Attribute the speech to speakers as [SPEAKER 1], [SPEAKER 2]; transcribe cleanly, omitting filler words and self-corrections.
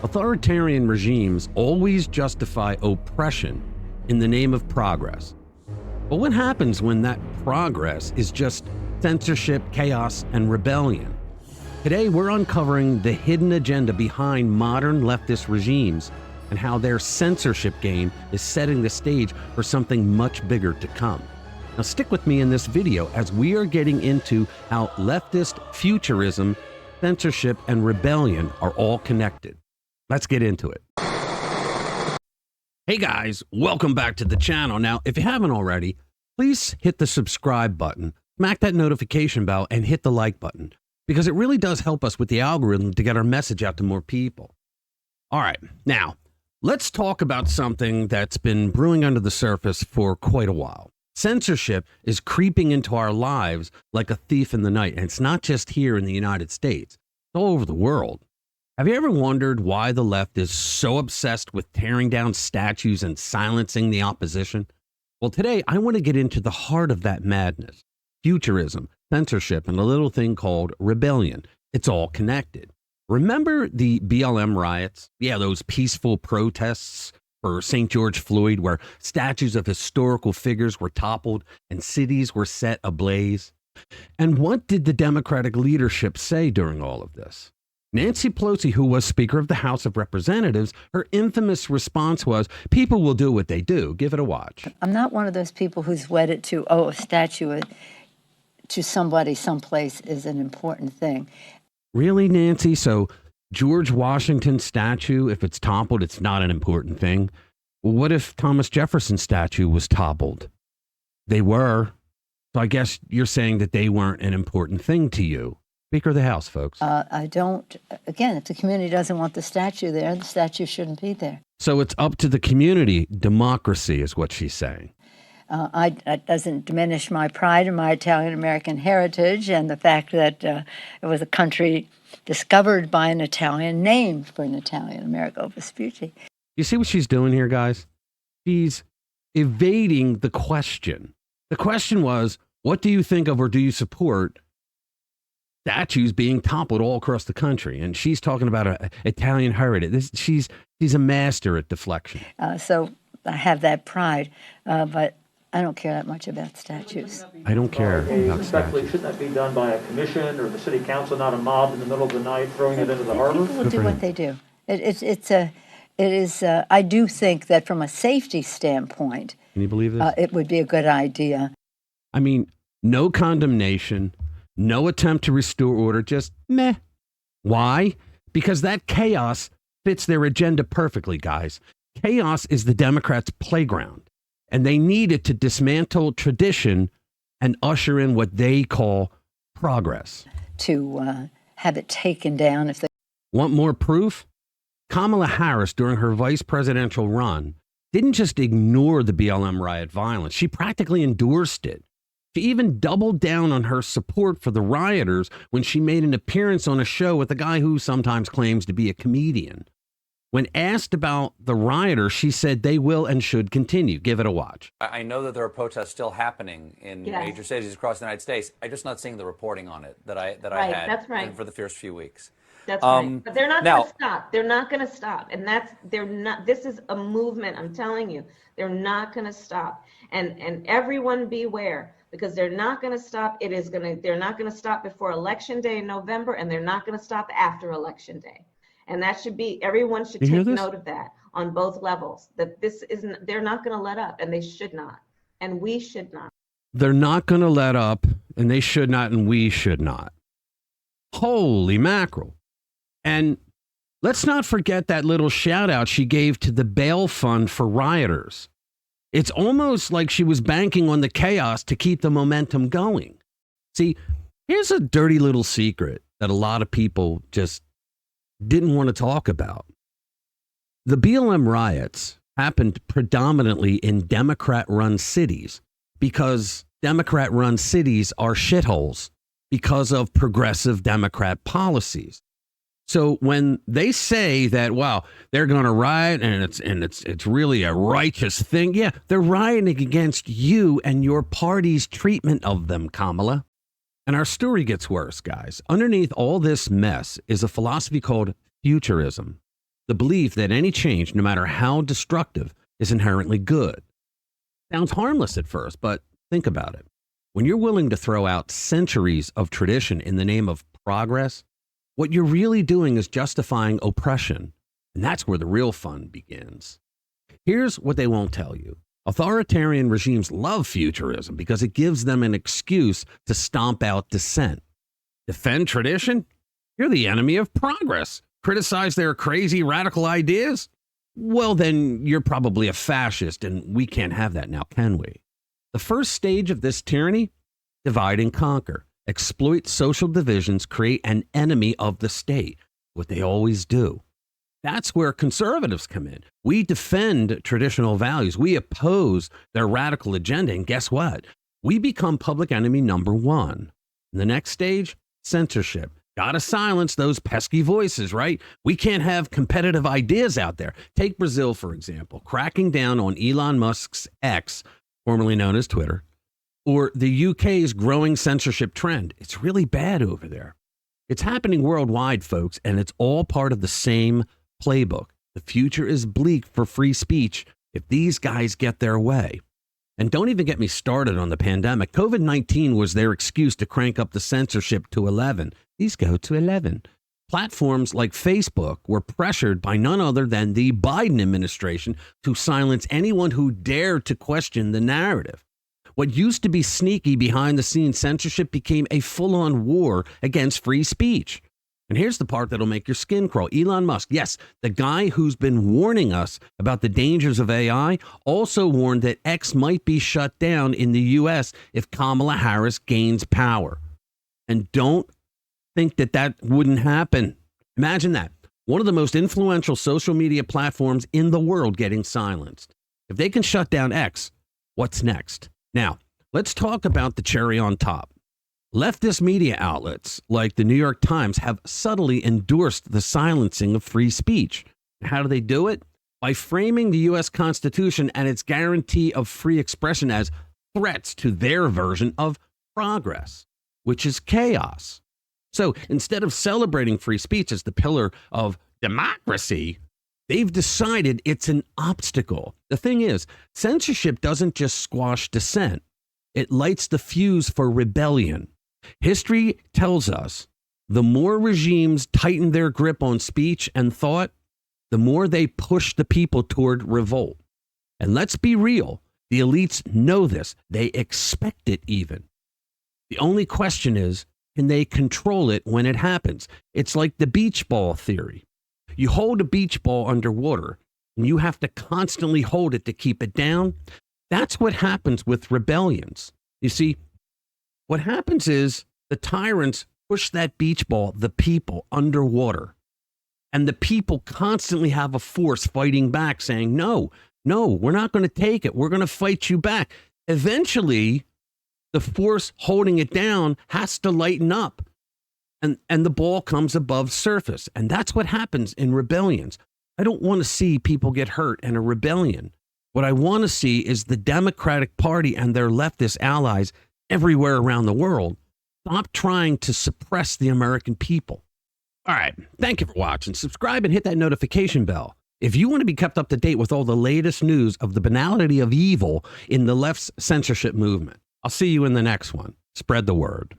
[SPEAKER 1] Authoritarian regimes always justify oppression in the name of progress. But what happens when that progress is just censorship, chaos, and rebellion? Today, we're uncovering the hidden agenda behind modern leftist regimes and how their censorship game is setting the stage for something much bigger to come. Now, stick with me in this video as we are getting into how leftist futurism, censorship, and rebellion are all connected. Let's get into it. Hey guys, welcome back to the channel. Now, if you haven't already, please hit the subscribe button, smack that notification bell, and hit the like button, because it really does help us with the algorithm to get our message out to more people. All right, now, let's talk about something that's been brewing under the surface for quite a while. Censorship is creeping into our lives like a thief in the night, and it's not just here in the United States, it's all over the world. Have you ever wondered why the left is so obsessed with tearing down statues and silencing the opposition? Well, today I want to get into the heart of that madness. Futurism, censorship, and a little thing called rebellion. It's all connected. Remember the BLM riots? Yeah, those peaceful protests for St. George Floyd where statues of historical figures were toppled and cities were set ablaze. And what did the Democratic leadership say during all of this? Nancy Pelosi, who was Speaker of the House of Representatives, her infamous response was, "People will do what they do. Give it a watch."
[SPEAKER 2] I'm not one of those people who's wedded to, a statue to somebody someplace is an important thing.
[SPEAKER 1] Really, Nancy? So George Washington's statue, if it's toppled, it's not an important thing. Well, what if Thomas Jefferson's statue was toppled? They were. So I guess you're saying that they weren't an important thing to you. Speaker of the House, folks.
[SPEAKER 2] I don't, again, if the community doesn't want the statue there, the statue shouldn't be there.
[SPEAKER 1] So it's up to the community. Democracy is what she's saying.
[SPEAKER 2] That doesn't diminish my pride in my Italian-American heritage and the fact that it was a country discovered by an Italian, named for an Italian, Amerigo Vespucci.
[SPEAKER 1] You see what she's doing here, guys? She's evading the question. The question was, what do you think of or do you support statues being toppled all across the country? And she's talking about an Italian heritage. She's a master at deflection.
[SPEAKER 2] So I have that pride, but I don't care that much about statues.
[SPEAKER 1] I don't care about statues.
[SPEAKER 3] Shouldn't that be done by a commission or the city council, not a mob in the middle of the night throwing it into the harbor?
[SPEAKER 2] People will do what they do. I do think that from a safety standpoint,
[SPEAKER 1] can you believe this?
[SPEAKER 2] It would be a good idea.
[SPEAKER 1] I mean, no condemnation, no attempt to restore order, just meh. Why? Because that chaos fits their agenda perfectly, guys. Chaos is the Democrats' playground, and they needed to dismantle tradition and usher in what they call progress.
[SPEAKER 2] To have it taken down if they
[SPEAKER 1] want more proof? Kamala Harris, during her vice presidential run, didn't just ignore the BLM riot violence. She practically endorsed it. She even doubled down on her support for the rioters when she made an appearance on a show with a guy who sometimes claims to be a comedian. When asked about the rioters, she said they will and should continue. Give it a watch.
[SPEAKER 4] I know that there are protests still happening in major cities across the United States. I'm just not seeing the reporting on it that I had
[SPEAKER 5] that's right.
[SPEAKER 4] for the first few weeks.
[SPEAKER 5] That's right. But they're not going to stop. They're not going to stop. And they're not, this is a movement, I'm telling you. They're not going to stop. And everyone beware, because they're not going to stop. They're not going to stop before Election Day in November, and they're not going to stop after Election Day. And that should be, everyone should take note of that on both levels, that they're not going to let up, and they should not. And we should not.
[SPEAKER 1] They're not going to let up, and they should not, and we should not. Holy mackerel. And let's not forget that little shout out she gave to the bail fund for rioters. It's almost like she was banking on the chaos to keep the momentum going. See, here's a dirty little secret that a lot of people just didn't want to talk about. The BLM riots happened predominantly in Democrat-run cities because Democrat-run cities are shitholes because of progressive Democrat policies. So when they say that, wow, they're going to riot and it's really a righteous thing, yeah, they're rioting against you and your party's treatment of them, Kamala. And our story gets worse, guys. Underneath all this mess is a philosophy called Futurism. the belief that any change, no matter how destructive, is inherently good. Sounds harmless at first, but think about it. When you're willing to throw out centuries of tradition in the name of progress, what you're really doing is justifying oppression. And that's where the real fun begins. Here's what they won't tell you. Authoritarian regimes love futurism because it gives them an excuse to stomp out dissent. Defend tradition? You're the enemy of progress. Criticize their crazy radical ideas? Well, then you're probably a fascist, and we can't have that now, can we? The first stage of this tyranny? Divide and conquer. Exploit social divisions, create an enemy of the state. What they always do. That's where conservatives come in. We defend traditional values. We oppose their radical agenda. And guess what? We become public enemy number one. In the next stage, censorship. Gotta silence those pesky voices, right? We can't have competitive ideas out there. Take Brazil, for example, cracking down on Elon Musk's X, formerly known as Twitter, or the UK's growing censorship trend. It's really bad over there. It's happening worldwide, folks, and it's all part of the same playbook. The future is bleak for free speech if these guys get their way. And don't even get me started on the pandemic. COVID-19 was their excuse to crank up the censorship to 11. These go to 11. Platforms like Facebook were pressured by none other than the Biden administration to silence anyone who dared to question the narrative. What used to be sneaky behind-the-scenes censorship became a full-on war against free speech. And here's the part that'll make your skin crawl. Elon Musk, yes, the guy who's been warning us about the dangers of AI, also warned that X might be shut down in the U.S. if Kamala Harris gains power. And don't think that that wouldn't happen. Imagine that. One of the most influential social media platforms in the world getting silenced. If they can shut down X, what's next? Now, let's talk about the cherry on top. Leftist media outlets like the New York Times have subtly endorsed the silencing of free speech. How do they do it? By framing the U.S. Constitution and its guarantee of free expression as threats to their version of progress, which is chaos. So instead of celebrating free speech as the pillar of democracy, they've decided it's an obstacle. The thing is, censorship doesn't just squash dissent. It lights the fuse for rebellion. History tells us the more regimes tighten their grip on speech and thought, the more they push the people toward revolt. And let's be real, the elites know this. They expect it even. The only question is, can they control it when it happens? It's like the beach ball theory. You hold a beach ball underwater, and you have to constantly hold it to keep it down. That's what happens with rebellions. You see, what happens is the tyrants push that beach ball, the people, underwater. And the people constantly have a force fighting back saying, no, we're not going to take it. We're going to fight you back. Eventually, the force holding it down has to lighten up. And the ball comes above surface. And that's what happens in rebellions. I don't want to see people get hurt in a rebellion. What I want to see is the Democratic Party and their leftist allies everywhere around the world stop trying to suppress the American people. All right. Thank you for watching. Subscribe and hit that notification bell if you want to be kept up to date with all the latest news of the banality of evil in the left's censorship movement. I'll see you in the next one. Spread the word.